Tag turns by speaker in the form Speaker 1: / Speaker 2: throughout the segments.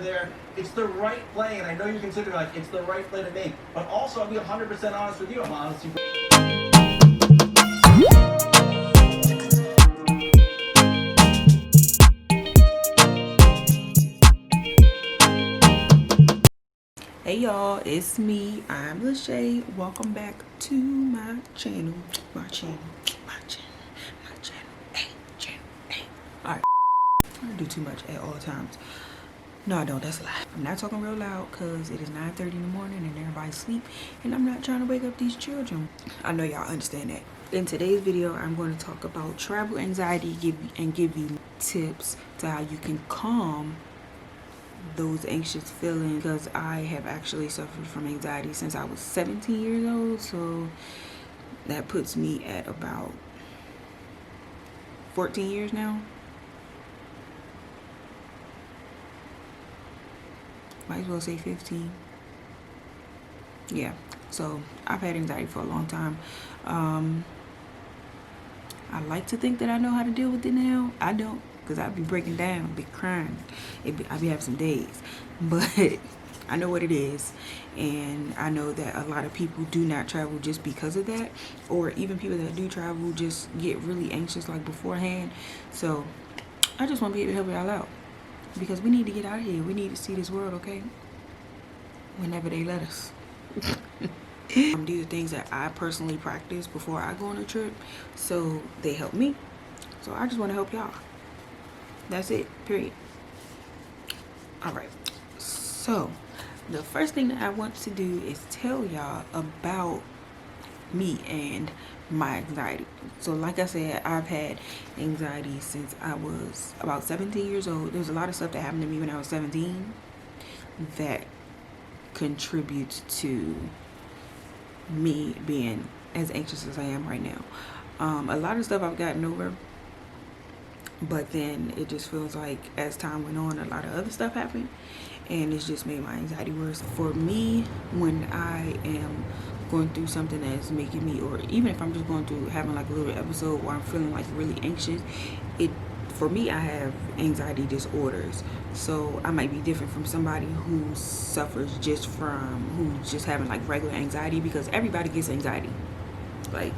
Speaker 1: there. It's the right play, and I know you consider like it's the right play to make. But also, I'll be 100% honest with you. I'm honest with you.
Speaker 2: Hey y'all, it's me. I'm Lachey. Welcome back to my channel. Hey. Alright. I don't do too much at all times. No, I don't. That's a lie. I'm not talking real loud because it is 9:30 in the morning and everybody's asleep, and I'm not trying to wake up these children. I know y'all understand that. In today's video, I'm going to talk about travel anxiety and give you tips to how you can calm those anxious feelings, because I have actually suffered from anxiety since I was 17 years old, so that puts me at about 14 years now. Might as well say 15. Yeah, so I've had anxiety for a long time. I like to think that I know how to deal with it now. I don't, because I'd be breaking down, be crying. I'd be having some days. But I know what it is. And I know that a lot of people do not travel just because of that. Or even people that do travel just get really anxious like beforehand. So I just want to be able to help y'all out. Because we need to get out of here. We need to see this world, okay? Whenever they let us. These are things that I personally practice before I go on a trip, so they help me. So I just want to help y'all. That's it, period. All right, so the first thing that I want to do is tell y'all about me and my anxiety. So like I said, I've had anxiety since I was about 17 years old. There's a lot of stuff that happened to me when I was 17 that contributes to me being as anxious as I am right now. A lot of stuff I've gotten over, but then it just feels like as time went on, a lot of other stuff happened, and it's just made my anxiety worse. For me, when I am going through something that's making me, or even if I'm just going through having like a little episode where I'm feeling like really anxious, for me, I have anxiety disorders. So I might be different from somebody who suffers just from, who's just having like regular anxiety, because everybody gets anxiety. Like,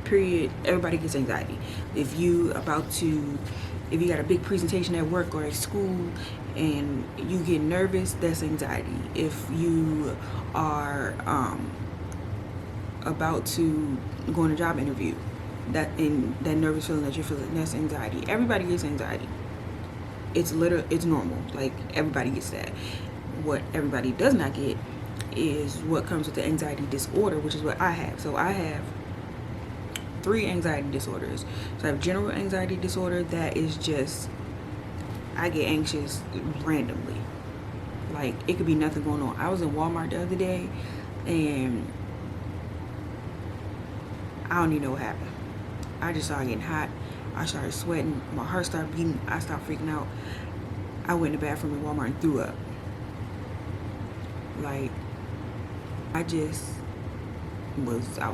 Speaker 2: period, everybody gets anxiety. If you got a big presentation at work or at school and you get nervous, that's anxiety. If you are about to go on a job interview, that nervous feeling that you're feeling, that's anxiety. Everybody gets anxiety. It's normal. Like, everybody gets that. What everybody does not get is what comes with the anxiety disorder, which is what I have. So I have 3 anxiety disorders. So I have general anxiety disorder, that is just, I get anxious randomly. Like, it could be nothing going on. I was in Walmart the other day and I don't even know what happened. I just started getting hot. I started sweating. My heart started beating. I stopped freaking out. I went in the bathroom in Walmart and threw up. Like, I was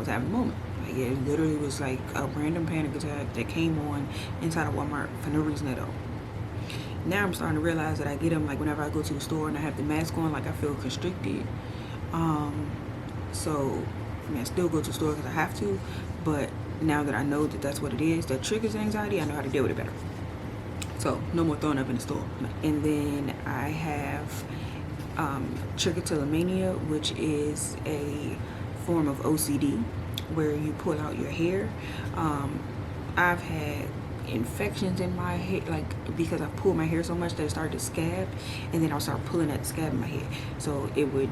Speaker 2: having a moment. Like, it literally was like a random panic attack that came on inside of Walmart for no reason at all. Now I'm starting to realize that I get them like whenever I go to the store and I have the mask on, like I feel constricted. So I mean, I still go to the store because I have to, but now that I know that that's what it is that triggers anxiety, I know how to deal with it better. So no more throwing up in the store. And then I have trichotillomania, which is a form of OCD where you pull out your hair. I've had infections in my hair, like, because I pulled my hair so much that it started to scab, and then I'll start pulling at the scab in my hair. So it would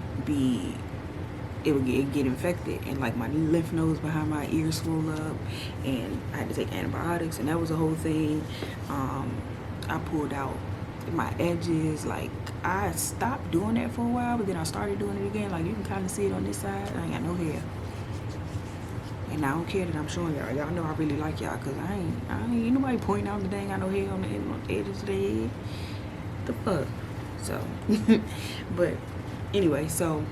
Speaker 2: get infected, and like my lymph nodes behind my ears swole up, and I had to take antibiotics, and that was a whole thing. I pulled out my edges. Like, I stopped doing that for a while, but then I started doing it again. Like, you can kind of see it on this side. I ain't got no hair, and I don't care that I'm showing y'all. Y'all know I really like y'all, because I ain't nobody pointing out the dang I no hair on the edges of their head. The fuck. So but anyway, so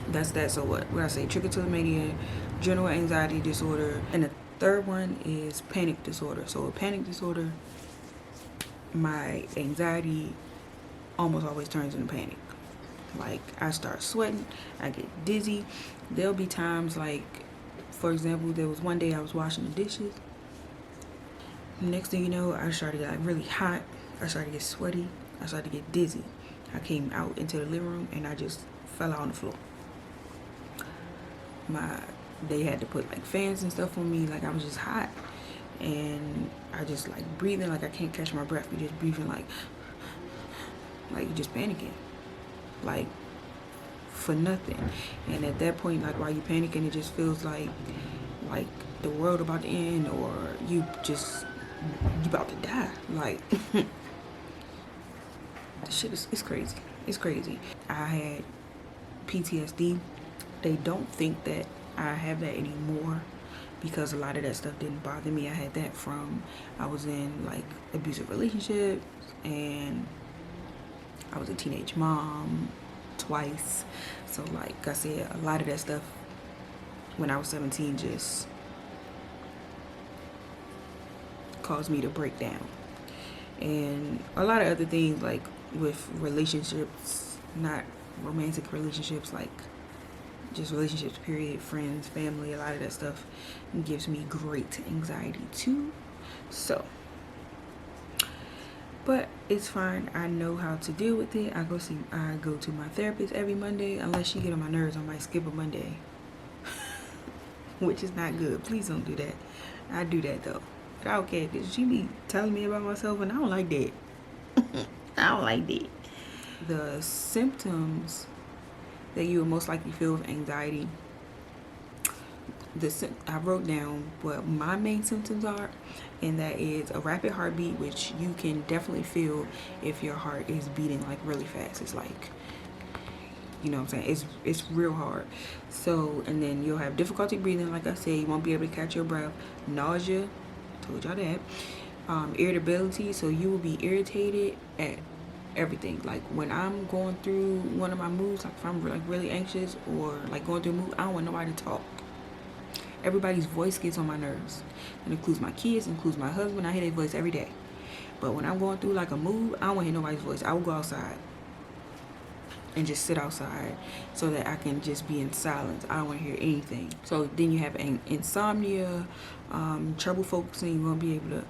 Speaker 2: that's that. So what I say? Trichotillomania, general anxiety disorder, and the third one is panic disorder. So a panic disorder, my anxiety almost always turns into panic. Like, I start sweating, I get dizzy. There'll be times, like, for example, there was one day I was washing the dishes. Next thing you know, I started to get like really hot. I started to get sweaty. I started to get dizzy. I came out into the living room and I just fell out on the floor. They had to put like fans and stuff on me. Like, I was just hot. And I just like breathing like I can't catch my breath. You're just breathing like you're just panicking. Like, for nothing. And at that point, like, while you're panicking, it just feels like the world about to end, or you about to die. Like, the shit it's crazy. It's crazy. I had PTSD. They don't think that I have that anymore, because a lot of that stuff didn't bother me. I had that from, I was in like abusive relationships, and I was a teenage mom twice. So like I said, a lot of that stuff when I was 17 just caused me to break down. And a lot of other things, like with relationships, not romantic relationships, like just relationships period, friends, family, a lot of that stuff gives me great anxiety too. So, but it's fine. I know how to deal with it. I go to my therapist every Monday. Unless she get on my nerves, I might skip a Monday. Which is not good. Please don't do that. I do that though. But I don't care, because she be telling me about myself and I don't like that. I don't like that. The symptoms that you will most likely feel with anxiety, I wrote down what my main symptoms are, and that is a rapid heartbeat, which you can definitely feel if your heart is beating like really fast. It's like, you know what I'm saying, it's real hard. So, and then you'll have difficulty breathing, like I said, you won't be able to catch your breath, nausea, told y'all that, irritability, so you will be irritated at everything. Like, when I'm going through one of my moods, like if I'm like really anxious or like going through a mood, I don't want nobody to talk. Everybody's voice gets on my nerves. It includes my kids, includes my husband. I hear their voice every day. But when I'm going through like a mood, I don't want to hear nobody's voice. I will go outside and just sit outside so that I can just be in silence. I don't want to hear anything. So then you have insomnia, trouble focusing. You won't be able to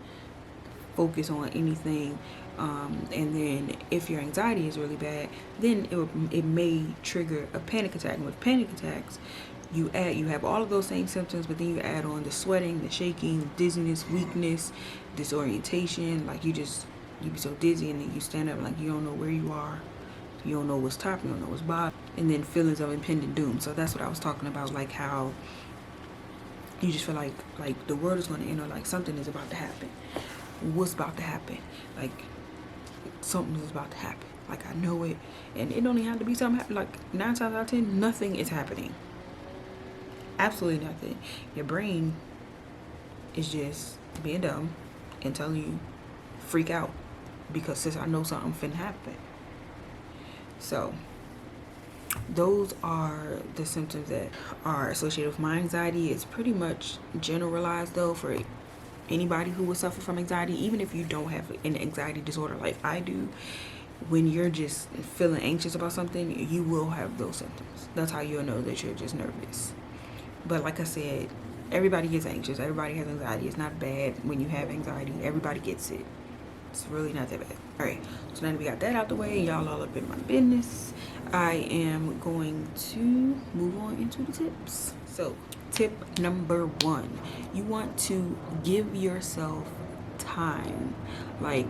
Speaker 2: focus on anything. And then if your anxiety is really bad, then it may trigger a panic attack. And with panic attacks, you have all of those same symptoms, but then you add on the sweating, the shaking, dizziness, weakness, disorientation. Like, you be so dizzy, and then you stand up like you don't know where you are. You don't know what's top, you don't know what's bottom. And then feelings of impending doom. So that's what I was talking about, like how you just feel like the world is going to end, or like something is about to happen. What's about to happen? Like, something is about to happen. Like, I know it. And it don't even have to be something happen. Like, 9 times out of 10, nothing is happening. Absolutely nothing. Your brain is just being dumb and telling you, freak out, because since I know something finna happen. So those are the symptoms that are associated with my anxiety. It's pretty much generalized though for anybody who will suffer from anxiety, even if you don't have an anxiety disorder like I do. When you're just feeling anxious about something, you will have those symptoms. That's how you'll know that you're just nervous. But like I said, everybody gets anxious. Everybody has anxiety. It's not bad when you have anxiety. Everybody gets it. It's really not that bad. All right, so now we got that out the way. Y'all all up in my business. I am going to move on into the tips. So tip number 1, you want to give yourself time. Like,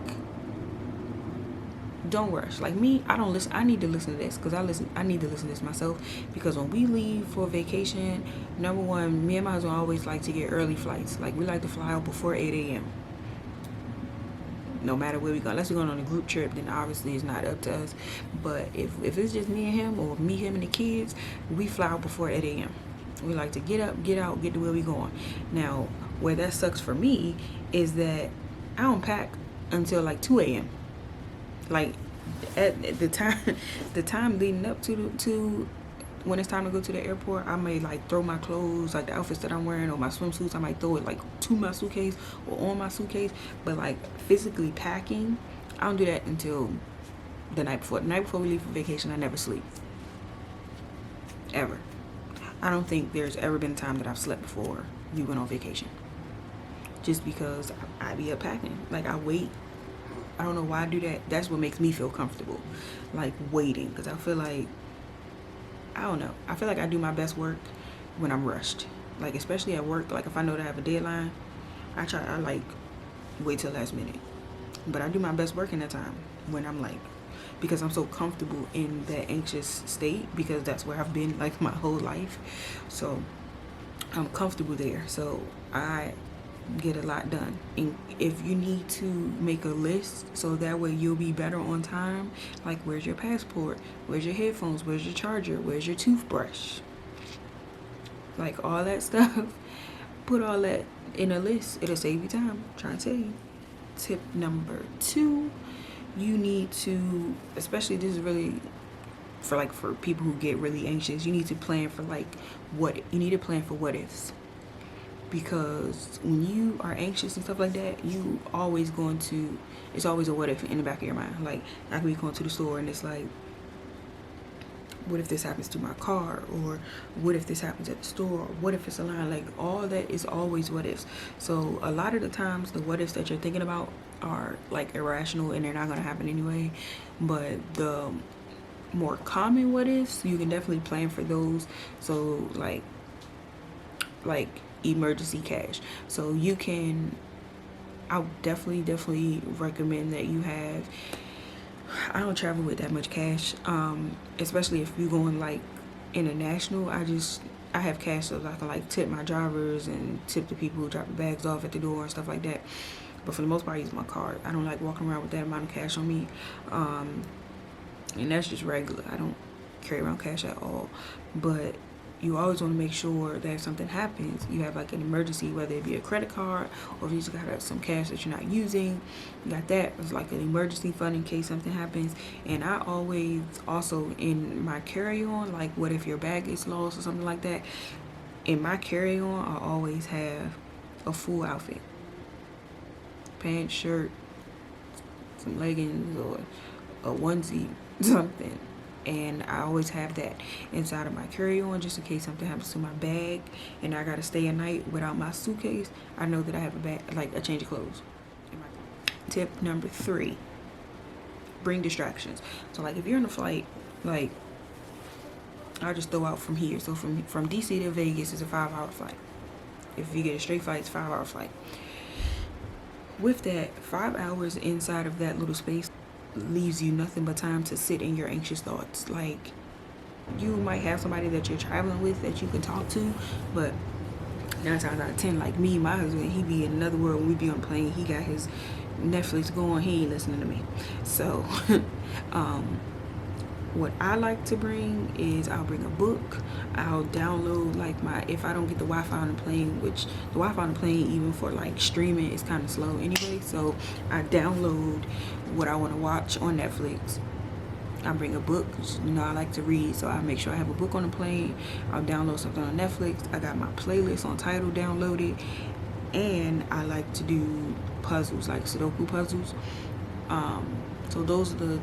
Speaker 2: don't rush. Like me, I don't listen. I need to listen to this because I need to listen to this myself, because when we leave for vacation, number 1, me and my husband always like to get early flights. Like, we like to fly out before 8 a.m. No matter where we go. Unless we're going on a group trip, then obviously it's not up to us. But if it's just me and him, or me, him, and the kids, we fly out before 8 a.m. We like to get up, get out, get to where we going. Now, where that sucks for me is that I don't pack until like 2 a.m. Like, at the time leading up to when it's time to go to the airport, I may like throw my clothes, like the outfits that I'm wearing, or my swimsuits, I might throw it like to my suitcase or on my suitcase. But like physically packing, I don't do that until the night before. The night before we leave for vacation, I never sleep. Ever. I don't think there's ever been a time that I've slept before we went on vacation. Just because I be up packing. Like, I wait. I don't know why I do that. That's what makes me feel comfortable. Like, waiting. Because I feel like, I don't know. I feel like I do my best work when I'm rushed. Like, especially at work. Like, if I know that I have a deadline, I like, wait till last minute. But I do my best work in that time when I'm like, because I'm so comfortable in that anxious state, because that's where I've been like my whole life. So I'm comfortable there. So I get a lot done. And if you need to make a list so that way you'll be better on time, like where's your passport, where's your headphones, where's your charger, where's your toothbrush, like all that stuff, put all that in a list. It'll save you time. I'm trying to tell you. Tip number 2, you need to, especially this is really for people who get really anxious, you need to plan for what ifs. Because when you are anxious and stuff like that, it's always a what if in the back of your mind. Like, I could be going to the store and it's like, what if this happens to my car? Or what if this happens at the store? Or what if it's a line? Like, all that is always what ifs. So a lot of the times the what ifs that you're thinking about are like irrational and they're not going to happen anyway. But the more common what ifs, you can definitely plan for those. So like emergency cash. So you can, I would definitely recommend that you have, I don't travel with that much cash, especially if you're going like international. I have cash so I can like tip my drivers and tip the people who drop the bags off at the door and stuff like that. But for the most part, I use my card. I don't like walking around with that amount of cash on me, and that's just regular. I don't carry around cash at all. But you always want to make sure that if something happens, you have like an emergency, whether it be a credit card or if you just got some cash that you're not using, you got that as like an emergency fund in case something happens. And I always also in my carry-on, like what if your bag gets lost or something like that, in my carry-on I always have a full outfit, pants, shirt, some leggings, or a onesie, something. And I always have that inside of my carry-on just in case something happens to my bag and I gotta stay a night without my suitcase. I know that I have a bag, like a change of clothes. Tip number 3, bring distractions. So like if you're on a flight, like I'll just throw out from here. So from DC to Vegas is a 5-hour flight. If you get a straight flight, it's a 5-hour flight. With that, 5 hours inside of that little space leaves you nothing but time to sit in your anxious thoughts. Like, you might have somebody that you're traveling with that you can talk to, but 9 times out of 10, like me, my husband, he be in another world. When we be on a plane, he got his Netflix going, he ain't listening to me. So what I like to bring is I'll bring a book. I'll download like if I don't get the Wi-Fi on the plane, which the Wi-Fi on the plane even for like streaming is kind of slow anyway, so I download what I want to watch on Netflix. I bring a book, I like to read, so I make sure I have a book on the plane. I'll download something on Netflix. I got my playlist on Tidal downloaded, and I like to do puzzles, like Sudoku puzzles. So those are the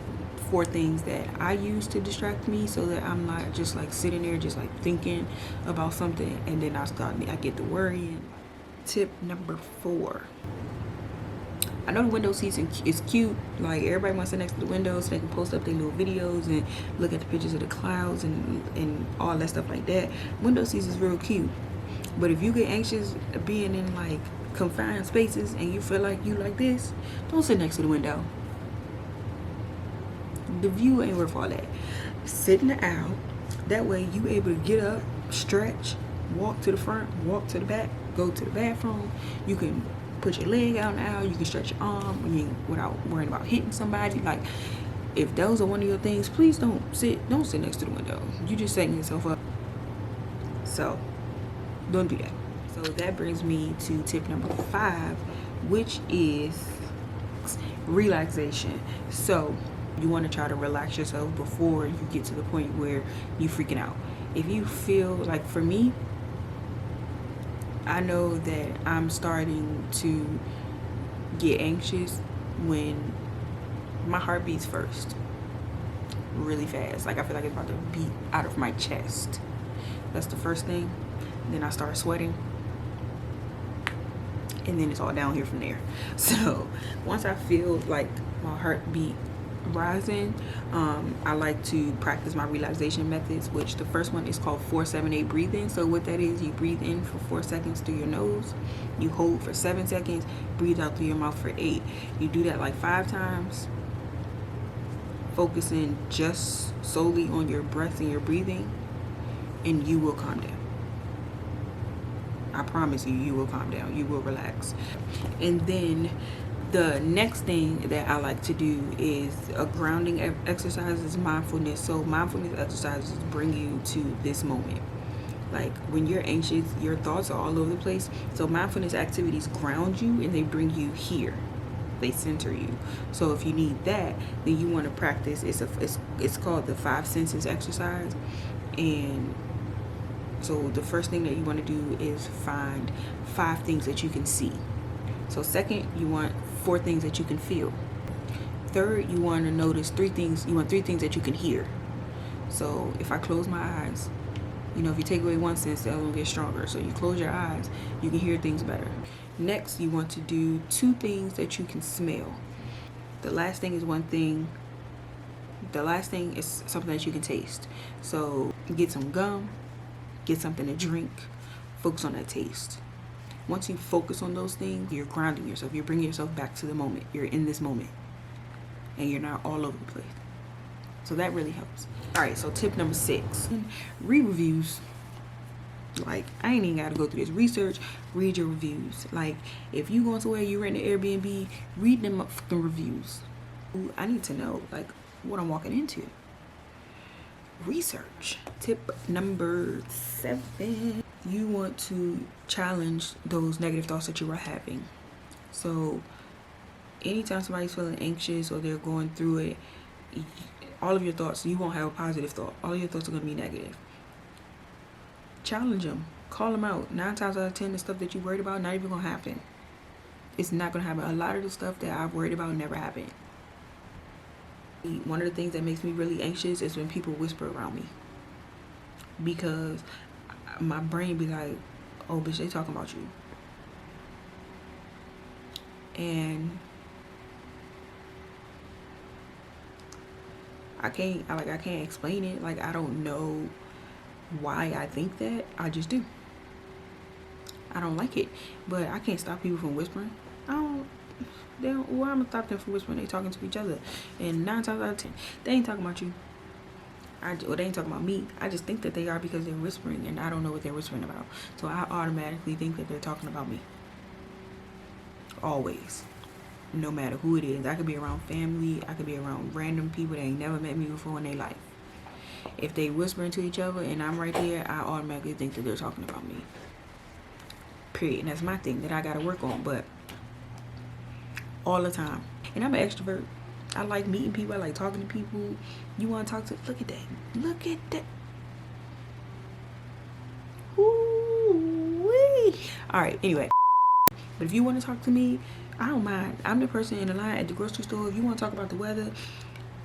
Speaker 2: 4 things that I use to distract me, so that I'm not just like sitting there just like thinking about something and then I get to worrying. Tip number 4. I know the window seats is cute. Like, everybody wants to sit next to the window so they can post up their little videos and look at the pictures of the clouds and all that stuff like that. Window seats is real cute. But if you get anxious being in like confined spaces and you feel like you like this, don't sit next to the window. The view ain't worth all that. Sit in the aisle. That way you able to get up, stretch, walk to the front, walk to the back, go to the bathroom. You can put your leg out in the aisle. You can stretch your arm without worrying about hitting somebody. Like, if those are one of your things, please don't sit next to the window. You just setting yourself up. So don't do that. So that brings me to tip number 5, which is relaxation. So you want to try to relax yourself before you get to the point where you freaking out. If you feel like, for me, I know that I'm starting to get anxious when my heart beats first. really fast. Like I feel like it's about to beat out of my chest. That's the first thing. Then I start sweating, and then it's all down here from there. So once I feel like my heartbeat rising, I like to practice my relaxation methods, which the first one is called 4-7-8 breathing. So what that is, you breathe in for 4 seconds through your nose, you hold for 7 seconds, breathe out through your mouth for 8. You do that like 5 times, focusing just solely on your breath and your breathing, and you will calm down. I promise you, you will calm down, you will relax. And then the next thing that I like to do is a grounding exercise, is mindfulness. So mindfulness exercises bring you to this moment. Like when you're anxious, your thoughts are all over the place. So mindfulness activities ground you and they bring you here. They center you. So if you need that, then you want to practice. It's called the 5 senses exercise. And so the first thing that you want to do is find 5 things that you can see. So second, you want 4 things that you can feel. Third, you want to notice 3 things. You want 3 things that you can hear. So if I close my eyes, you know, if you take away one sense, the other one gets stronger. So you close your eyes, you can hear things better. Next, you want to do 2 things that you can smell. The last thing is something that you can taste. So get some gum, get something to drink, focus on that taste. Once you focus on those things, you're grounding yourself. You're bringing yourself back to the moment. You're in this moment. And you're not all over the place. So that really helps. All right, so tip number 6. Read reviews. Like, I ain't even got to go through this research. Read your reviews. Like, if you go somewhere, you rent an Airbnb, read them fucking reviews. I need to know, like, what I'm walking into. Research. Tip number 7. You want to challenge those negative thoughts that you are having. So anytime somebody's feeling anxious or they're going through it, all of your thoughts, you won't have a positive thought. All of your thoughts are going to be negative. Challenge them. Call them out. 9 times out of 10, the stuff that you worried about, not even going to happen. It's not going to happen. A lot of the stuff that I've worried about never happened. One of the things that makes me really anxious is when people whisper around me. Because my brain be like, oh, bitch, they talking about you. And I can't explain it. Like, I don't know why I think that. I just do. I don't like it. But I can't stop people from whispering. Why I'm gonna stop them from whispering? They talking to each other. And 9 times out of 10, they ain't talking about you. Or they ain't talking about me. I just think that they are because they're whispering, and I don't know what they're whispering about. So I automatically think that they're talking about me. Always. No matter who it is. I could be around family. I could be around random people that ain't never met me before in their life. If they whispering to each other and I'm right there, I automatically think that they're talking about me. Period. And that's my thing that I gotta work on. But all the time. And I'm an extrovert. I like meeting people. I like talking to people. You want to talk to... Look at that. Look at that. Ooh-wee. All right. Anyway. But if you want to talk to me, I don't mind. I'm the person in the line at the grocery store. If you want to talk about the weather,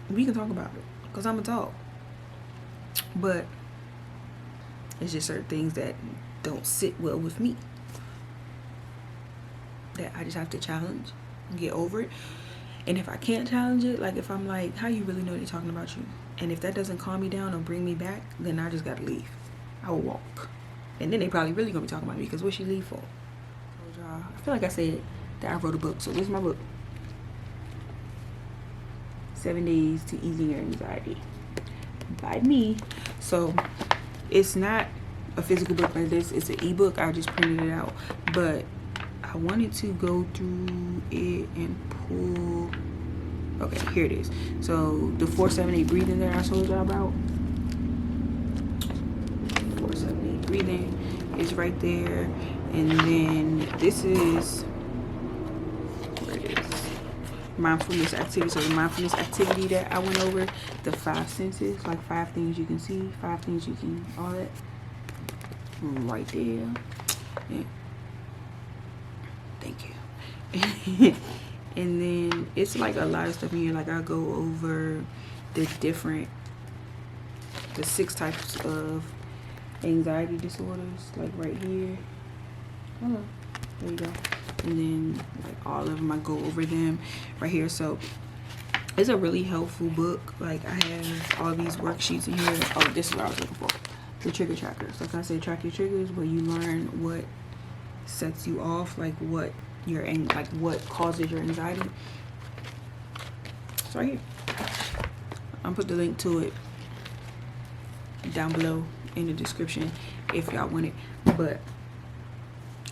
Speaker 2: we can talk about it. Because I'm a dog. But it's just certain things that don't sit well with me. That I just have to challenge and get over it. And if I can't challenge it, like if I'm like, how you really know they're talking about you? And if that doesn't calm me down or bring me back, then I just gotta leave. I will walk. And then they probably really gonna be talking about me because what she leave for? I feel like I said that I wrote a book. So this is my book. 7 Days to Easing Your Anxiety by me. So it's not a physical book like this. It's an ebook. I just printed it out. But I wanted to go through it and pull. Okay, here it is. So the 4-7-8 breathing that I told y'all about. 4-7-8 breathing is right there. And then this is where it is. Mindfulness activity. So the mindfulness activity that I went over, the 5 senses, like 5 things you can see, 5 things you can, all that. Right there. Yeah. Thank you. And then it's like a lot of stuff in here. Like I go over the different the 6 types of anxiety disorders, like right here. Oh, there you go. And then like all of them, I go over them right here. So it's a really helpful book. Like I have all these worksheets in here. Oh, this is what I was looking for. The trigger trackers. Like I said, track your triggers, where you learn what sets you off, like what what causes your anxiety. It's right here. I'll put the link to it down below in the description if y'all want it. But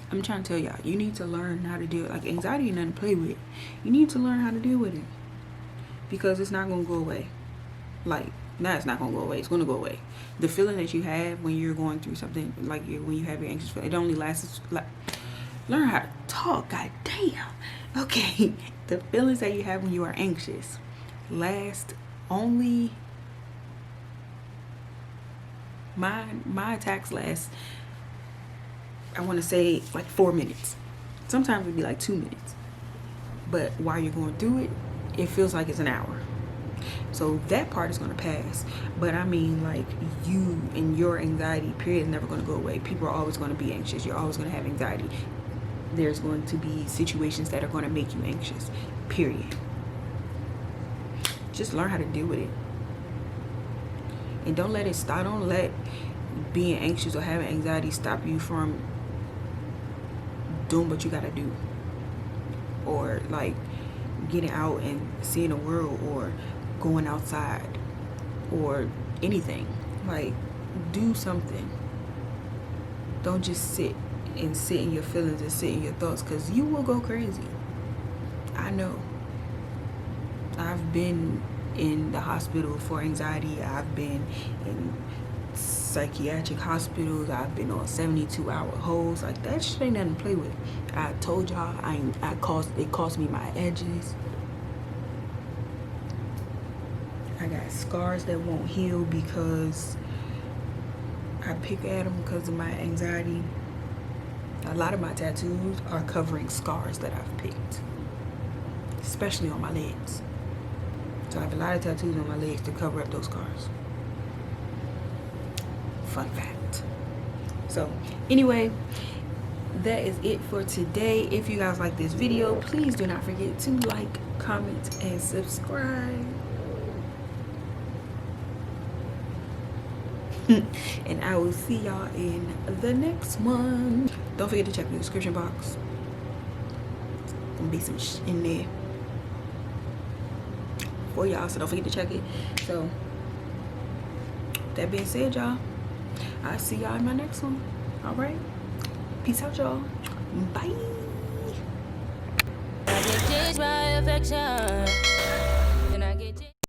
Speaker 2: I'm trying to tell y'all, you need to learn how to deal with, like, anxiety ain't nothing to play with. You need to learn how to deal with it, because it's not gonna go away. Like, it's not gonna go away. It's gonna go away. The feeling that you have when you're going through something, like when you have your anxious feeling, it only lasts, like, learn how to talk, god damn. Okay. The feelings that you have when you are anxious last only, my attacks last, I want to say, like 4 minutes. Sometimes it'd be like 2 minutes. But while you're going through it, it feels like it's an hour. So that part is going to pass. But I mean, like, you and your anxiety period is never going to go away. People are always going to be anxious. You're always going to have anxiety. There's going to be situations that are going to make you anxious, period. Just learn how to deal with it. And don't let it stop. Don't let being anxious or having anxiety stop you from doing what you got to do. Or, like, getting out and seeing the world, or going outside, or anything. Like, do something. Don't just sit in your feelings and sit in your thoughts, because you will go crazy. I know. I've been in the hospital for anxiety. I've been in psychiatric hospitals. I've been on 72-hour holds. Like, that shit ain't nothing to play with. I told y'all, it cost me my edges. I got scars that won't heal because I pick at them because of my anxiety. A lot of my tattoos are covering scars that I've picked, especially on my legs. So I have a lot of tattoos on my legs to cover up those scars. Fun fact. So anyway, that is it for today. If you guys like this video, please do not forget to like, comment, and subscribe. And I will see y'all in the next one. Don't forget to check the description box. There's gonna be some in there for y'all, so don't forget to check it. So that being said, y'all, I'll see y'all in my next one. All right, peace out, y'all. Bye.